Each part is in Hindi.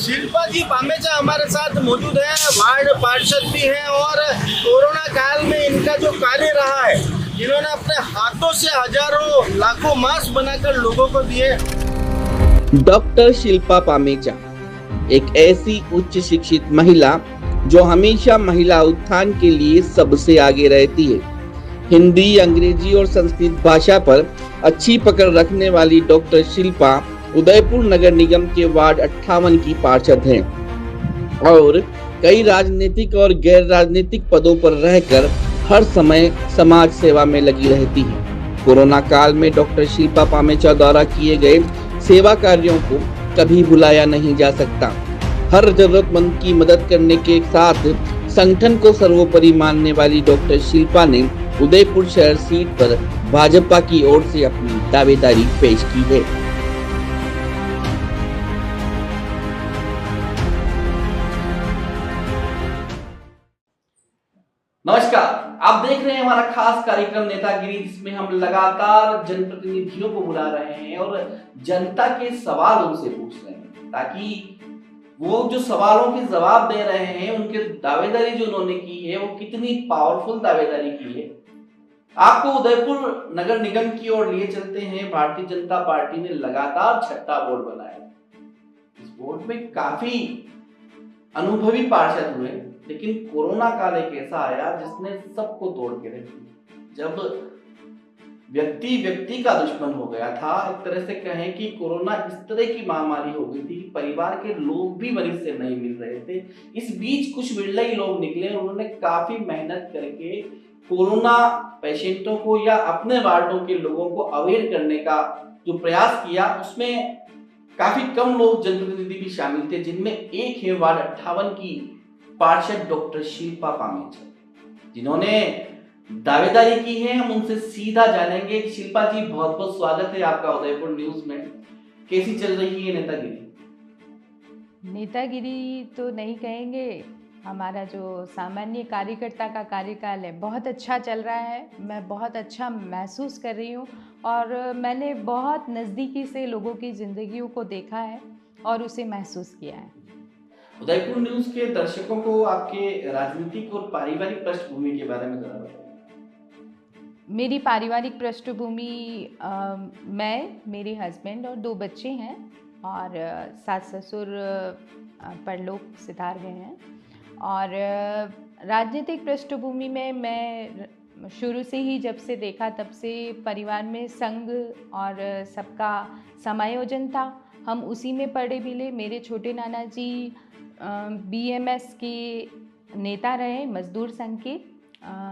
शिल्पा जी पामेचा हमारे साथ मौजूद है, वार्ड पार्षद भी हैं और कोरोना काल में इनका जो कार्य रहा है, इन्होंने अपने हाथों से हजारों लाखों मास्क बनाकर लोगों को दिए। डॉक्टर शिल्पा पामेचा एक ऐसी उच्च शिक्षित महिला जो हमेशा महिला उत्थान के लिए सबसे आगे रहती है। हिंदी, अंग्रेजी और संस्कृत भाषा पर अच्छी पकड़ रखने वाली डॉक्टर शिल्पा उदयपुर नगर निगम के वार्ड 58 की पार्षद हैं और कई राजनीतिक और गैर राजनीतिक पदों पर रहकर हर समय समाज सेवा में लगी रहती है। कोरोना काल में डॉक्टर शिल्पा पामेचा द्वारा किए गए सेवा कार्यों को कभी भुलाया नहीं जा सकता। हर जरूरतमंद की मदद करने के साथ संगठन को सर्वोपरि मानने वाली डॉक्टर शिल्पा ने उदयपुर शहर सीट पर भाजपा की ओर से अपनी दावेदारी पेश की है। नमस्कार, आप देख रहे हैं हमारा खास कार्यक्रम नेतागिरी, जिसमें हम लगातार जनप्रतिनिधियों को बुला रहे हैं और जनता के सवाल उनसे पूछ रहे हैं, ताकि वो जो सवालों के जवाब दे रहे हैं, उनके दावेदारी जो उन्होंने की है वो कितनी पावरफुल दावेदारी की है। आपको उदयपुर नगर निगम की ओर लिए चलते हैं। भारतीय जनता पार्टी ने लगातार छठा बोर्ड बनाया। इस बोर्ड में काफी अनुभवी पार्षद हुए, लेकिन कोरोना काल एक ऐसा आया जिसने सबको तोड़ के रख दिया। जब व्यक्ति का दुश्मन हो गया था, एक तरह से कहें कि कोरोना इस तरह की महामारी हो गई थी कि परिवार के लोग भी मरीज से नहीं मिल रहे थे। इस बीच कुछ बिरले ही लोग निकले और उन्होंने काफी मेहनत करके कोरोना पेशेंटों को या अपने वार्डों के लोगों को अवेयर करने का जो प्रयास किया, उसमें काफी कम लोग जनप्रतिनिधि भी शामिल थे, जिनमें एक है वार्ड 58 की पार्षद डॉक्टर शिल्पा पामेचा, जिन्होंने दावेदारी की है। हम उनसे सीधा जानेंगे। शिल्पा जी, बहुत बहुत स्वागत है आपका उदयपुर न्यूज में। कैसी चल रही है नेतागिरी? नेतागिरी तो नहीं कहेंगे, हमारा जो सामान्य कार्यकर्ता का कार्यकाल है बहुत अच्छा चल रहा है। मैं बहुत अच्छा महसूस कर रही हूँ और मैंने बहुत नज़दीकी से लोगों की ज़िंदगियों को देखा है और उसे महसूस किया है। उदयपुर न्यूज के दर्शकों को आपके राजनीतिक और पारिवारिक पृष्ठभूमि के बारे में जरा बताइए। मेरी पारिवारिक पृष्ठभूमि, मैं, मेरे हस्बैंड और 2 बच्चे हैं और सास ससुर परलोक सिधार गए हैं। और राजनीतिक पृष्ठभूमि में मैं शुरू से ही जब से देखा तब से परिवार में संघ और सबका समायोजन था। हम उसी में पढ़े मिले। मेरे छोटे नाना जी बीएमएस के नेता रहे, मजदूर संघ के,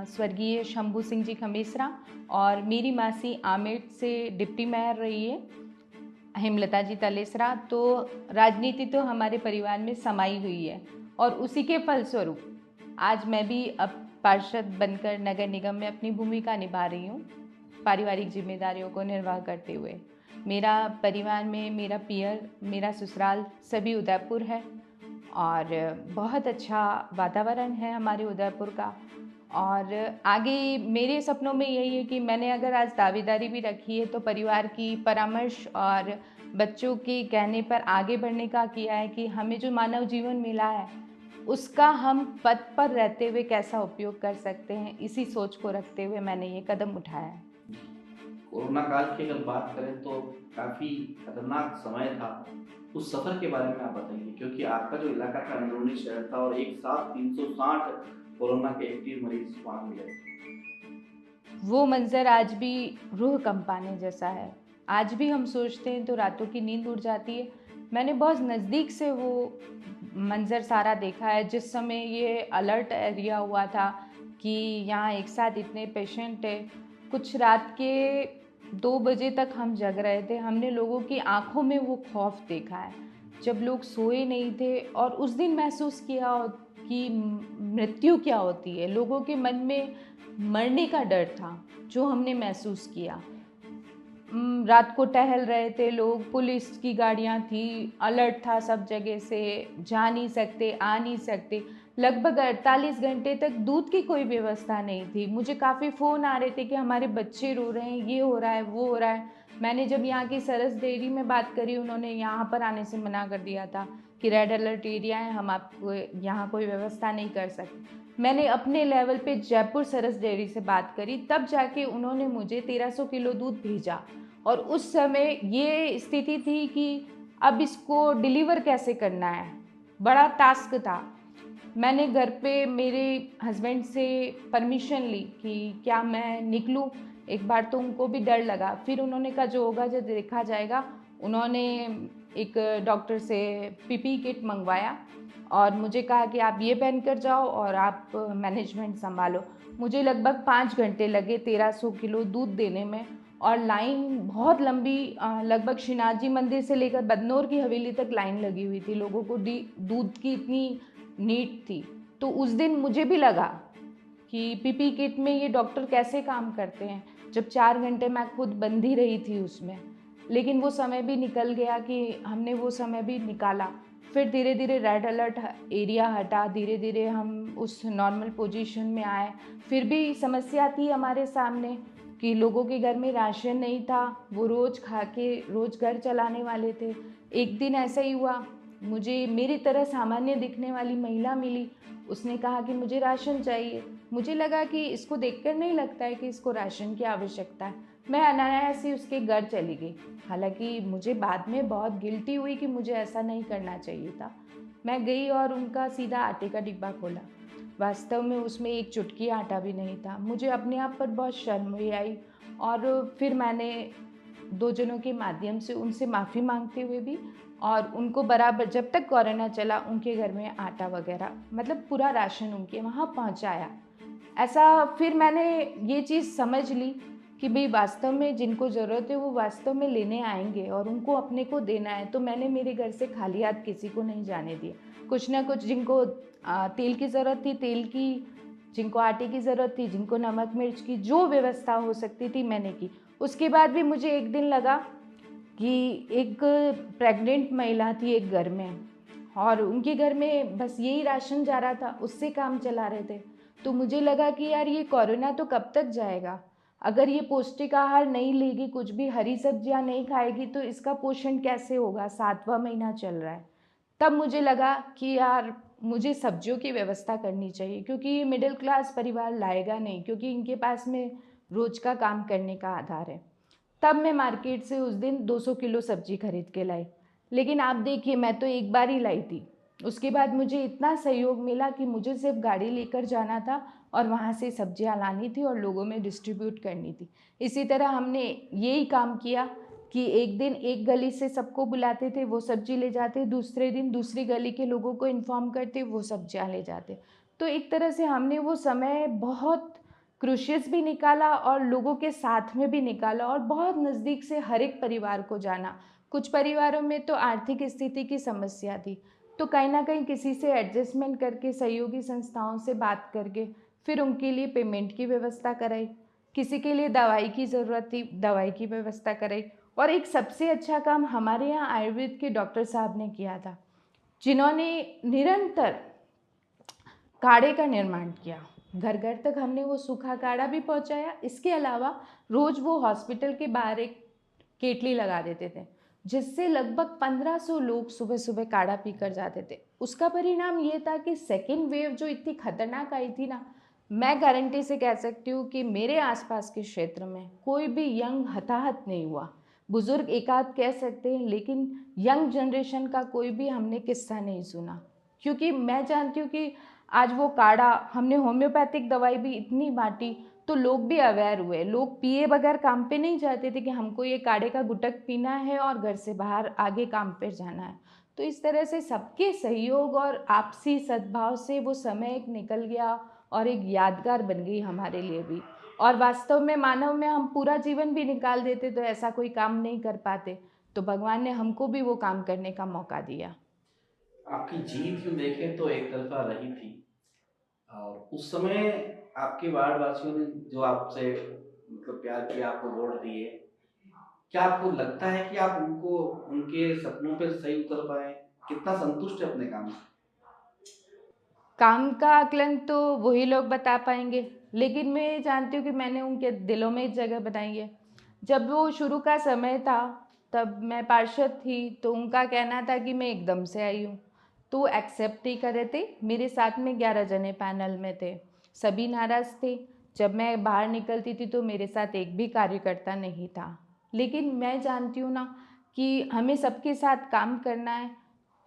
स्वर्गीय शंभू सिंह जी खमेसरा, और मेरी मासी आमेट से डिप्टी मेयर रही है, हेमलता जी तलेसरा। तो राजनीति तो हमारे परिवार में समाई हुई है और उसी के फलस्वरूप आज मैं भी अब पार्षद बनकर नगर निगम में अपनी भूमिका निभा रही हूँ, पारिवारिक जिम्मेदारियों को निर्वाह करते हुए। मेरा परिवार में मेरा पियर, मेरा ससुराल सभी उदयपुर है और बहुत अच्छा वातावरण है हमारे उदयपुर का। और आगे मेरे सपनों में यही है कि मैंने अगर आज दावेदारी भी रखी है तो परिवार की परामर्श और बच्चों के कहने पर आगे बढ़ने का किया है कि हमें जो मानव जीवन मिला है उसका हम पद पर रहते हुए कैसा उपयोग कर सकते हैं, इसी सोच को रखते हुए मैंने ये कदम उठाया है। कोरोना काल की अगर बात करें तो काफी खतरनाक समय था। उस सफर के बारे में आप बताइए, क्योंकि आपका जो इलाका था अंदरूनी शहर था और एक साथ 360 कोरोना के एक्टिव मरीज वहाँ मिले। वो मंजर आज भी रूह कंपाने जैसा है। आज भी हम सोचते हैं तो रातों की नींद उड़ जाती है। मैंने बहुत नज़दीक से वो मंजर सारा देखा है, जिस समय ये अलर्ट एरिया हुआ था कि यहाँ एक साथ इतने पेशेंट है। कुछ रात के 2 बजे तक हम जग रहे थे। हमने लोगों की आंखों में वो खौफ देखा है जब लोग सोए नहीं थे, और उस दिन महसूस किया कि मृत्यु क्या होती है। लोगों के मन में मरने का डर था जो हमने महसूस किया। रात को टहल रहे थे लोग, पुलिस की गाड़ियां थी, अलर्ट था सब जगह से, जा नहीं सकते, आ नहीं सकते। लगभग 48 घंटे तक दूध की कोई व्यवस्था नहीं थी। मुझे काफ़ी फ़ोन आ रहे थे कि हमारे बच्चे रो रहे हैं, ये हो रहा है, वो हो रहा है। मैंने जब यहाँ की सरस डेयरी में बात करी, उन्होंने यहाँ पर आने से मना कर दिया था कि रेड अलर्ट एरिया है, हम आपको यहाँ कोई व्यवस्था नहीं कर सकते। मैंने अपने लेवल पे जयपुर सरस डेयरी से बात करी, तब जाके उन्होंने मुझे 1300 किलो दूध भेजा। और उस समय ये स्थिति थी कि अब इसको डिलीवर कैसे करना है, बड़ा टास्क था। मैंने घर पे मेरे हस्बैंड से परमिशन ली कि क्या मैं निकलूं, एक बार तो उनको भी डर लगा। फिर उन्होंने कहा जो होगा जो देखा जाएगा। उन्होंने एक डॉक्टर से पीपी किट मंगवाया और मुझे कहा कि आप ये पहन कर जाओ और आप मैनेजमेंट संभालो। मुझे लगभग 5 घंटे लगे 1300 किलो दूध देने में, और लाइन बहुत लंबी, लगभग श्रीनाथ जी मंदिर से लेकर बदनौर की हवेली तक लाइन लगी हुई थी। लोगों को दूध की इतनी नीड थी। तो उस दिन मुझे भी लगा कि पीपी किट में ये डॉक्टर कैसे काम करते हैं, जब 4 घंटे मैं खुद बंधी रही थी उसमें। लेकिन वो समय भी निकल गया कि हमने वो समय भी निकाला। फिर धीरे धीरे रेड अलर्ट एरिया हटा, धीरे धीरे हम उस नॉर्मल पोजीशन में आए। फिर भी समस्या थी हमारे सामने कि लोगों के घर में राशन नहीं था, वो रोज़ खा के रोज़ घर चलाने वाले थे। एक दिन ऐसा ही हुआ, मुझे मेरी तरह सामान्य दिखने वाली महिला मिली। उसने कहा कि मुझे राशन चाहिए। मुझे लगा कि इसको देखकर नहीं लगता है कि इसको राशन की आवश्यकता है। मैं अनायास ही उसके घर चली गई। हालांकि मुझे बाद में बहुत गिल्टी हुई कि मुझे ऐसा नहीं करना चाहिए था। मैं गई और उनका सीधा आटे का डिब्बा खोला। वास्तव में उसमें एक चुटकी आटा भी नहीं था। मुझे अपने आप पर बहुत शर्म हुई आई, और फिर मैंने 2 जनों के माध्यम से उनसे माफ़ी मांगते हुए भी, और उनको बराबर जब तक कोरोना चला उनके घर में आटा वगैरह, मतलब पूरा राशन उनके वहाँ पहुँचाया। ऐसा फिर मैंने ये चीज़ समझ ली कि भाई वास्तव में जिनको ज़रूरत है वो वास्तव में लेने आएंगे और उनको अपने को देना है। तो मैंने मेरे घर से खाली हाथ किसी को नहीं जाने दिया। कुछ ना कुछ, जिनको तेल की ज़रूरत थी तेल की, जिनको आटे की ज़रूरत थी, जिनको नमक मिर्च की, जो व्यवस्था हो सकती थी मैंने की। उसके बाद भी मुझे एक दिन लगा कि एक प्रेग्नेंट महिला थी एक घर में, और उनके घर में बस यही राशन जा रहा था, उससे काम चला रहे थे। तो मुझे लगा कि यार ये कोरोना तो कब तक जाएगा, अगर ये पौष्टिक आहार नहीं लेगी, कुछ भी हरी सब्जियां नहीं खाएगी, तो इसका पोषण कैसे होगा। 7वां महीना चल रहा है। तब मुझे लगा कि यार मुझे सब्जियों की व्यवस्था करनी चाहिए, क्योंकि ये मिडिल क्लास परिवार लाएगा नहीं, क्योंकि इनके पास में रोज का काम करने का आधार है। तब मैं मार्केट से उस दिन 200 किलो सब्जी खरीद के लाई। लेकिन आप देखिए, मैं तो एक बार ही लाई थी। उसके बाद मुझे इतना सहयोग मिला कि मुझे सिर्फ गाड़ी लेकर जाना था और वहाँ से सब्जियाँ लानी थी और लोगों में डिस्ट्रीब्यूट करनी थी। इसी तरह हमने यही काम किया कि एक दिन एक गली से सबको बुलाते थे, वो सब्जी ले जाते, दूसरे दिन दूसरी गली के लोगों को इन्फॉर्म करते, वो सब्जियाँ ले जाते। तो एक तरह से हमने वो समय बहुत क्रूशियस भी निकाला और लोगों के साथ में भी निकाला, और बहुत नज़दीक से हर एक परिवार को जाना। कुछ परिवारों में तो आर्थिक स्थिति की समस्या थी, तो कहीं ना कहीं किसी से एडजस्टमेंट करके, सहयोगी संस्थाओं से बात करके फिर उनके लिए पेमेंट की व्यवस्था कराई। किसी के लिए दवाई की ज़रूरत थी, दवाई की व्यवस्था कराई। और एक सबसे अच्छा काम हमारे यहाँ आयुर्वेद के डॉक्टर साहब ने किया था, जिन्होंने निरंतर काढ़े का निर्माण किया। घर घर तक हमने वो सूखा काढ़ा भी पहुंचाया। इसके अलावा रोज़ वो हॉस्पिटल के बाहर एक केटली लगा देते थे, जिससे लगभग 1500 लोग सुबह सुबह काढ़ा पीकर जाते थे। उसका परिणाम ये था कि सेकेंड वेव जो इतनी खतरनाक आई थी ना, मैं गारंटी से कह सकती हूँ कि मेरे आसपास के क्षेत्र में कोई भी यंग हताहत नहीं हुआ। बुजुर्ग एक आध कह सकते हैं, लेकिन यंग जनरेशन का कोई भी हमने किस्सा नहीं सुना। क्योंकि मैं जानती हूँ कि आज वो काढ़ा, हमने होम्योपैथिक दवाई भी इतनी बांटी तो लोग भी अवेयर हुए। लोग पिए बगैर काम पे नहीं जाते थे कि हमको ये काढ़े का गुटक पीना है और घर से बाहर आगे काम पे जाना है। तो इस तरह से सबके सहयोग और आपसी सद्भाव से वो समय एक निकल गया और एक यादगार बन गई हमारे लिए भी। और वास्तव में मानव में हम पूरा जीवन भी निकाल देते तो ऐसा कोई काम नहीं कर पाते, तो भगवान ने हमको भी वो काम करने का मौका दिया। आपकी जीत यूँ देखें तो एक तरफा रही थी, और उस समय आपके वार्ड वासियों ने जो आपसे मतलब प्यार किया, आपको वोट दिए, क्या आपको लगता है कि आप उनको उनके सपनों पे सही उतर पाए? कितना संतुष्ट है अपने काम से? काम का आकलन तो वही लोग बता पाएंगे, लेकिन मैं जानती हूँ कि मैंने उनके दिलों में एक जगह बनाई है। जब वो शुरू का समय था तब मैं पार्षद थी, तो उनका कहना था कि मैं एकदम से आई हूँ। तो एक्सेप्ट नहीं कर रहे थे। मेरे साथ में 11 जने पैनल में थे, सभी नाराज़ थे। जब मैं बाहर निकलती थी तो मेरे साथ एक भी कार्यकर्ता नहीं था। लेकिन मैं जानती हूँ ना कि हमें सबके साथ काम करना है,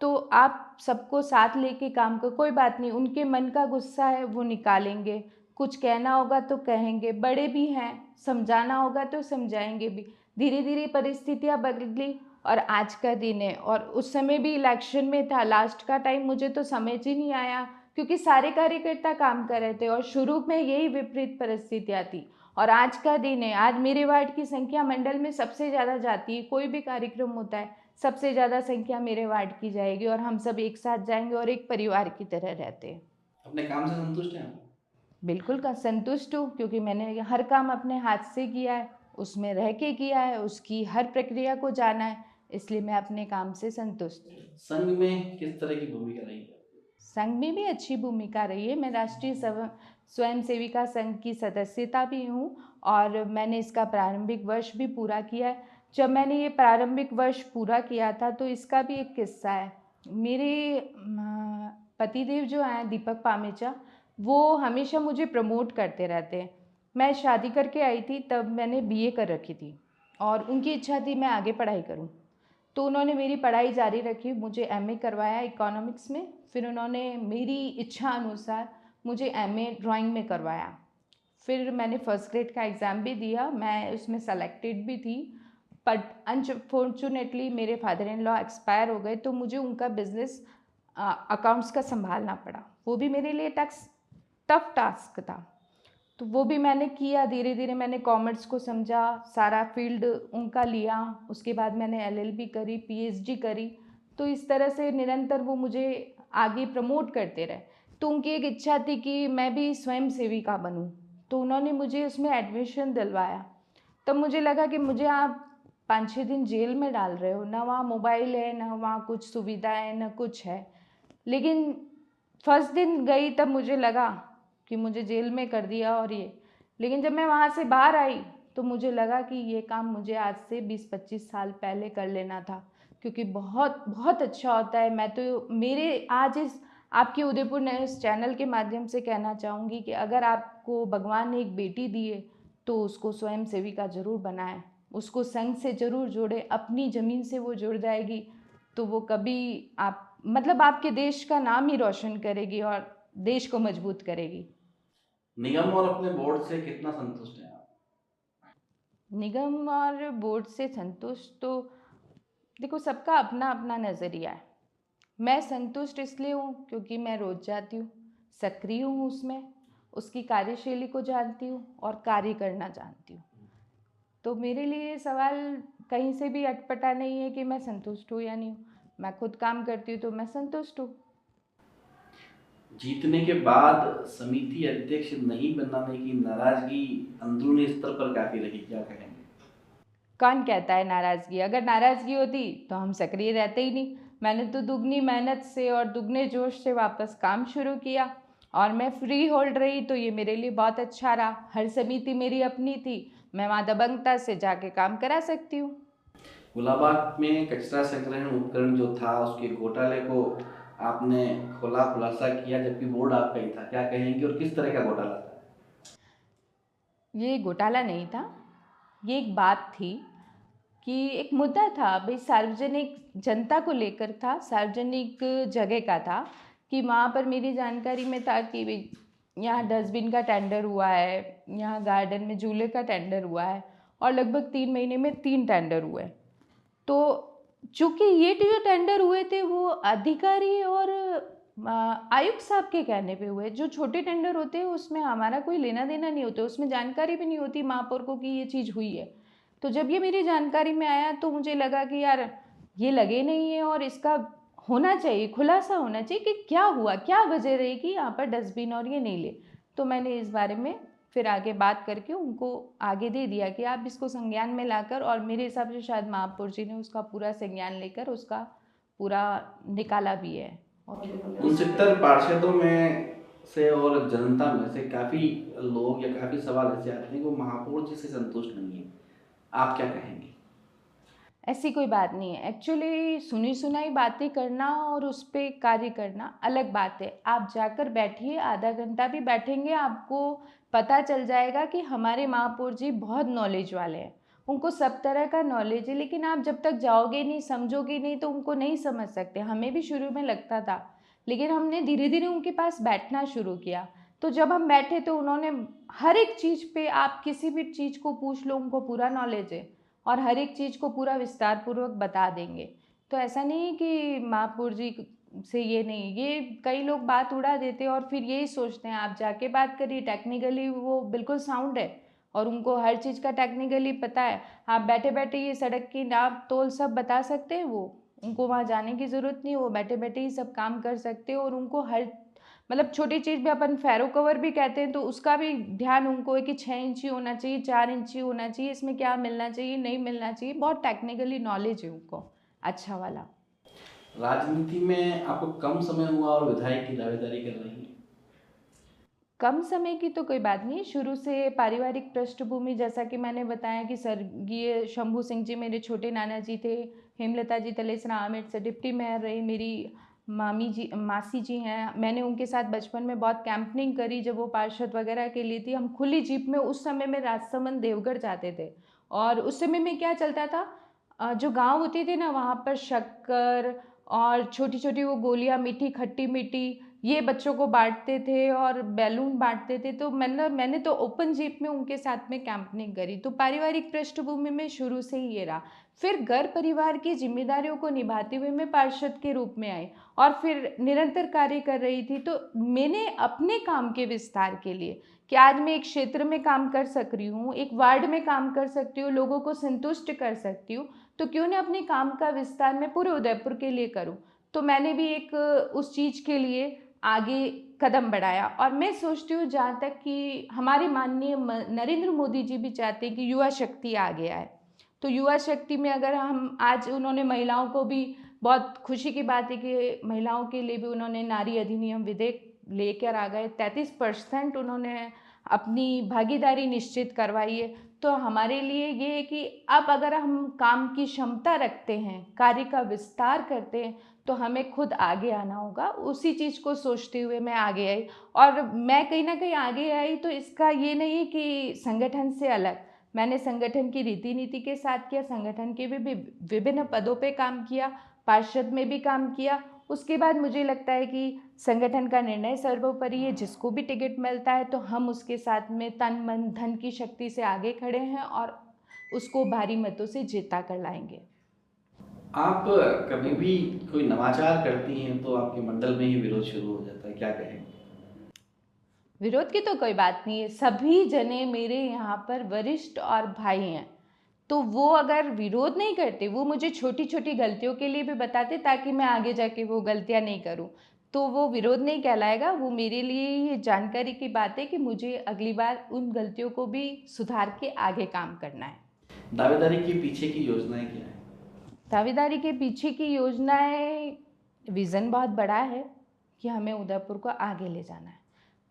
तो आप सबको साथ लेके काम करो। कोई बात नहीं, उनके मन का गुस्सा है वो निकालेंगे, कुछ कहना होगा तो कहेंगे, बड़े भी हैं, समझाना होगा तो समझाएंगे भी। धीरे धीरे परिस्थितियाँ बदली और आज का दिन है। और उस समय भी इलेक्शन में था, लास्ट का टाइम मुझे तो समझ ही नहीं आया क्योंकि सारे कार्यकर्ता काम कर रहे थे और शुरू में यही विपरीत परिस्थितियाँ थी। और आज का दिन है, आज मेरे वार्ड की संख्या मंडल में सबसे ज़्यादा जाती है। कोई भी कार्यक्रम होता है सबसे ज़्यादा संख्या मेरे वार्ड की जाएगी और हम सब एक साथ जाएंगे और एक परिवार की तरह रहते हैं। अपने काम से संतुष्ट हैं आप? बिल्कुल का संतुष्ट हूँ क्योंकि मैंने हर काम अपने हाथ से किया है, उसमें रह के किया है, उसकी हर प्रक्रिया को जाना है, इसलिए मैं अपने काम से संतुष्ट हूँ। संघ में किस तरह की भूमिका रही है? संघ में भी अच्छी भूमिका रही है। मैं राष्ट्रीय स्वयं सेविका संघ की सदस्यता भी हूँ और मैंने इसका प्रारंभिक वर्ष भी पूरा किया है। जब मैंने ये प्रारंभिक वर्ष पूरा किया था तो इसका भी एक किस्सा है। मेरे पतिदेव जो हैं दीपक पामेचा, वो हमेशा मुझे प्रमोट करते रहते हैं। मैं शादी करके आई थी तब मैंने बीए कर रखी थी और उनकी इच्छा थी मैं आगे पढ़ाई करूं, तो उन्होंने मेरी पढ़ाई जारी रखी, मुझे एमए करवाया इकोनॉमिक्स में। फिर उन्होंने मेरी इच्छा अनुसार मुझे एमए ड्राइंग में करवाया। फिर मैंने फर्स्ट ग्रेड का एग्ज़ाम भी दिया, मैं उसमें सेलेक्टेड भी थी। बट अनफॉर्चुनेटली मेरे फादर इन लॉ एक्सपायर हो गए तो मुझे उनका बिजनेस अकाउंट्स का संभालना पड़ा। वो भी मेरे लिए टफ टास्क था, तो वो भी मैंने किया। धीरे धीरे मैंने कॉमर्स को समझा, सारा फील्ड उनका लिया। उसके बाद मैंने एलएलबी करी, पीएचडी करी। तो इस तरह से निरंतर वो मुझे आगे प्रमोट करते रहे। तो उनकी एक इच्छा थी कि मैं भी स्वयं सेविका बनूं, तो उन्होंने मुझे उसमें एडमिशन दिलवाया। तब मुझे लगा कि मुझे आप 5-6 दिन जेल में डाल रहे हो, ना वहाँ मोबाइल है, ना वहाँ कुछ सुविधा है, ना कुछ है। लेकिन फर्स्ट दिन गई तब मुझे लगा कि मुझे जेल में कर दिया और ये, लेकिन जब मैं वहाँ से बाहर आई तो मुझे लगा कि ये काम मुझे आज से 20-25 साल पहले कर लेना था, क्योंकि बहुत बहुत अच्छा होता है। मैं तो मेरे आज इस आपके उदयपुर न्यूज़ चैनल के माध्यम से कहना चाहूँगी कि अगर आपको भगवान ने एक बेटी दी है तो उसको स्वयं सेविका जरूर बनाएं, उसको संघ से जरूर जोड़े। अपनी ज़मीन से वो जुड़ जाएगी तो वो कभी आप मतलब आपके देश का नाम ही रोशन करेगी और देश को मजबूत करेगी। निगम और अपने बोर्ड से कितना संतुष्ट हैं आप? निगम और बोर्ड से संतुष्ट तो देखो, सबका अपना अपना नज़रिया है। मैं संतुष्ट इसलिए हूँ क्योंकि मैं रोज़ जाती हूँ, सक्रिय हूँ उसमें, उसकी कार्यशैली को जानती हूँ और कार्य करना जानती हूँ। तो मेरे लिए सवाल कहीं से भी अटपटा नहीं है कि मैं संतुष्ट हूँ या नहीं हूँ। मैं खुद काम करती हूँ तो मैं संतुष्ट हूँ। जीतने के बाद समिति अध्यक्ष नहीं बनाने की नाराजगी अंदरूनी स्तर पर काफी रही, क्या कहेंगे? कौन कहता है नाराज़गी? अगर नाराज़गी होती तो हम सक्रिय रहते ही नहीं। मैंने तो दुगनी मेहनत से और दुगने जोश से वापस काम शुरू किया और मैं फ्री होल्ड रही, तो ये मेरे लिए बहुत अच्छा रहा। हर समिति मेरी अपनी थी, मैं वहाँ दबंगता से जाके काम करा सकती हूँ। गुलाबाग में कचरा संग्रहण उपकरण जो था उसके घोटाले को आपने खुलासा किया, जबकि बोर्ड आपका ही था, क्या कहेंगे और किस तरह का घोटाला था? ये घोटाला नहीं था, ये एक बात थी कि एक मुद्दा था भाई, सार्वजनिक जनता को लेकर था, सार्वजनिक जगह का था कि वहाँ पर मेरी जानकारी में था कि भाई यहाँ डस्टबिन का टेंडर हुआ है, यहाँ गार्डन में झूले का टेंडर हुआ है और लगभग 3 महीने में 3 टेंडर हुए। तो चूँकि ये जो टेंडर हुए थे वो अधिकारी और आयुक्त साहब के कहने पे हुए। जो छोटे टेंडर होते हैं उसमें हमारा कोई लेना देना नहीं होता, उसमें जानकारी भी नहीं होती महापौर को कि ये चीज़ हुई है। तो जब ये मेरी जानकारी में आया तो मुझे लगा कि यार ये लगे नहीं है और इसका होना चाहिए, खुलासा होना चाहिए कि क्या हुआ, क्या वजह रही कि यहाँ पर डस्टबिन और ये नहीं ले। तो मैंने इस बारे में फिर आगे बात करके उनको आगे दे दिया कि आप इसको संज्ञान में लाकर, और मेरे हिसाब से शायद महापौर जी ने उसका पूरा संज्ञान लेकर उसका पूरा निकाला भी है। उन 70 पार्षदों में से और जनता में से काफी लोग या काफी सवाल ऐसे आते हैं कि वो महापौर जी से संतुष्ट नहीं है, आप क्या कहेंगे? ऐसी कोई बात नहीं है। एक्चुअली सुनी सुनाई बातें करना और उस पे कार्य करना अलग बात है। आप जाकर बैठिए, आधा घंटा भी बैठेंगे आपको पता चल जाएगा कि हमारे महापौर जी बहुत नॉलेज वाले हैं, उनको सब तरह का नॉलेज है। लेकिन आप जब तक जाओगे नहीं, समझोगे नहीं, तो उनको नहीं समझ सकते। हमें भी शुरू में लगता था, लेकिन हमने धीरे धीरे उनके पास बैठना शुरू किया। तो जब हम बैठे तो उन्होंने हर एक चीज़ पे, आप किसी भी चीज़ को पूछ लो, उनको पूरा नॉलेज है और हर एक चीज़ को पूरा विस्तार पूर्वक बता देंगे। तो ऐसा नहीं है कि महापौर जी से ये नहीं, ये कई लोग बात उड़ा देते हैं और फिर यही सोचते हैं। आप जाके बात करिए, टेक्निकली वो बिल्कुल साउंड है और उनको हर चीज़ का टेक्निकली पता है। आप बैठे बैठे ये सड़क की नाप तोल सब बता सकते हैं, वो उनको वहाँ जाने की ज़रूरत नहीं, वो बैठे बैठे ही सब काम कर सकते हैं। और उनको हर मतलब छोटी चीज़ भी, अपन फेरो कवर भी कहते हैं, तो उसका भी ध्यान उनको है कि 6 इंची होना चाहिए, 4 इंची होना चाहिए, इसमें क्या मिलना चाहिए, नहीं मिलना चाहिए। बहुत टेक्निकली नॉलेज है उनको, अच्छा वाला। राजनीति में आपको कम समय हुआ और विधायक की दावेदारी कर रही है। कम समय की तो कोई बात नहीं, शुरू से पारिवारिक पृष्ठभूमि, जैसा कि मैंने बताया कि स्वर्गीय शंभू सिंह जी मेरे छोटे नाना जी थे, हेमलता जी तलेसरा आमेर से डिप्टी मेयर रही, मेरी मासी जी हैं। मैंने उनके साथ बचपन में बहुत कैंपनिंग करी, जब वो पार्षद वगैरह के लिए थी। हम खुली जीप में उस समय में राजसमंद देवगढ़ जाते थे और उस समय में क्या चलता था, जो गांव होती थी ना, वहाँ पर शक्कर और छोटी छोटी वो गोलियाँ, मीठी खट्टी मीठी, ये बच्चों को बांटते थे और बैलून बांटते थे। तो मैंने तो ओपन जीप में उनके साथ में कैंपनिंग करी। तो पारिवारिक पृष्ठभूमि में शुरू से ही ये रहा। फिर घर परिवार की जिम्मेदारियों को निभाते हुए मैं पार्षद के रूप में आई और फिर निरंतर कार्य कर रही थी। तो मैंने अपने काम के विस्तार के लिए कि आज मैं एक क्षेत्र में काम कर सक रही हूँ, एक वार्ड में काम कर सकती हूँ, लोगों को संतुष्ट कर सकती हूँ, तो क्यों ना अपने काम का विस्तार मैं पूरे उदयपुर के लिए करूँ। तो मैंने भी एक उस चीज़ के लिए आगे कदम बढ़ाया। और मैं सोचती हूँ, जहाँ तक कि हमारे माननीय नरेंद्र मोदी जी भी चाहते हैं कि युवा शक्ति आगे आए, तो युवा शक्ति में अगर हम आज, उन्होंने महिलाओं को भी, बहुत खुशी की बात है कि महिलाओं के लिए भी उन्होंने नारी अधिनियम विधेयक लेकर आ गए। 33% उन्होंने अपनी भागीदारी निश्चित करवाई है। तो हमारे लिए ये है कि अब अगर हम काम की क्षमता रखते हैं, कार्य का विस्तार करते हैं, तो हमें खुद आगे आना होगा। उसी चीज़ को सोचते हुए मैं आगे आई। और मैं कहीं ना कहीं आगे आई तो इसका ये नहीं है कि संगठन से अलग, मैंने संगठन की रीति नीति के साथ किया, संगठन के भी विभिन्न पदों पे काम किया, पार्षद में भी काम किया। उसके बाद मुझे लगता है कि संगठन का निर्णय सर्वोपरि है। जिसको भी टिकट मिलता है तो हम उसके साथ में तन मन धन की शक्ति से आगे खड़े हैं और उसको भारी मतों से जीता कर लाएंगे। आप कभी भी कोई नवाचार करती हैं तो आपके मंडल में ही विरोध शुरू हो जाता है, क्या कहेंगे? विरोध की तो कोई बात नहीं है, सभी जने मेरे यहाँ पर वरिष्ठ और भाई हैं। तो वो अगर विरोध नहीं करते, वो मुझे छोटी छोटी गलतियों के लिए भी बताते ताकि मैं आगे जाके वो गलतियाँ नहीं करूँ, तो वो विरोध नहीं कहलाएगा। वो मेरे लिए ये जानकारी की बात है कि मुझे अगली बार उन गलतियों को भी सुधार के आगे काम करना है। दावेदारी के पीछे की योजनाएं क्या है? दावेदारी के पीछे की योजनाएं, विज़न बहुत बड़ा है कि हमें उदयपुर को आगे ले जाना है।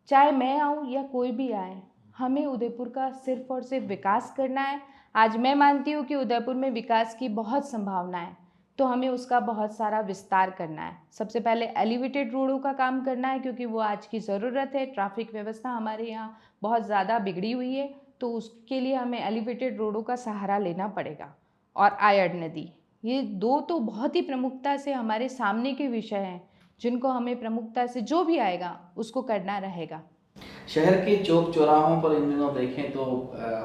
चाहे मैं आऊँ या कोई भी आए, हमें उदयपुर का सिर्फ और सिर्फ विकास करना है। आज मैं मानती हूँ कि उदयपुर में विकास की बहुत संभावना है, तो हमें उसका बहुत सारा विस्तार करना है। सबसे पहले एलिवेटेड रोडों का काम करना है, क्योंकि वो आज की ज़रूरत है। ट्रैफिक व्यवस्था हमारे यहाँ बहुत ज़्यादा बिगड़ी हुई है, तो उसके लिए हमें एलिवेटेड रोडों का सहारा लेना पड़ेगा। और आयड नदी, ये दो तो बहुत ही प्रमुखता से हमारे सामने के विषय हैं, जिनको हमें प्रमुखता से जो भी आएगा उसको करना रहेगा। शहर के चौक चौराहों पर इन दिनों देखें तो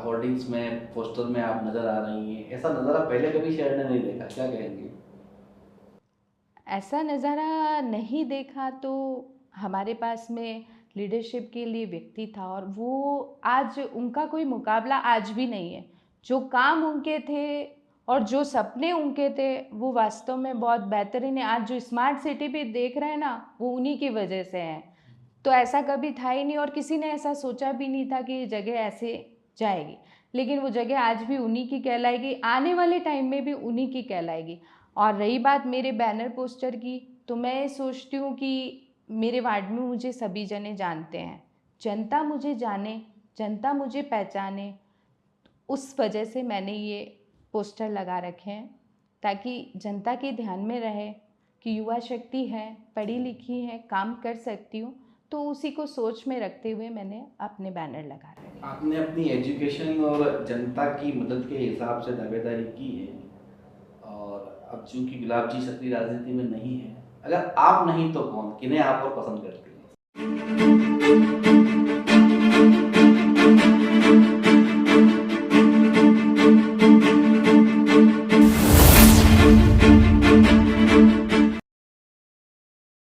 होर्डिंग्स में, पोस्टर में आप नजर आ रही हैं। ऐसा नज़ारा पहले कभी शहर ने नहीं देखा, क्या कहेंगे? ऐसा नज़ारा नहीं देखा तो हमारे पास में लीडरशिप के लिए व्यक्ति था और वो आज, उनका कोई मुकाबला आज भी नहीं है। जो काम उनके थे और जो सपने उनके थे वो वास्तव में बहुत बेहतरीन है। आज जो स्मार्ट सिटी भी देख रहे हैं ना, वो उन्हीं की वजह से है। तो ऐसा कभी था ही नहीं और किसी ने ऐसा सोचा भी नहीं था कि ये जगह ऐसे जाएगी, लेकिन वो जगह आज भी उन्हीं की कहलाएगी, आने वाले टाइम में भी उन्हीं की कहलाएगी। और रही बात मेरे बैनर पोस्टर की, तो मैं सोचती हूँ कि मेरे वार्ड में मुझे सभी जने जानते हैं, जनता मुझे जाने, जनता मुझे पहचाने, उस वजह से मैंने ये पोस्टर लगा रखे हैं। ताकि जनता के ध्यान में रहे कि युवा शक्ति है, पढ़ी लिखी है, काम कर सकती हूँ, तो उसी को सोच में रखते हुए मैंने अपने बैनर लगा रहे हैं। आपने अपनी एजुकेशन और जनता की मदद के हिसाब से दावेदारी की है, और अब चूंकि गुलाब जी सक्रिय राजनीति में नहीं है, अगर आप नहीं तो कौन, किन्हें आप और पसंद करते हैं?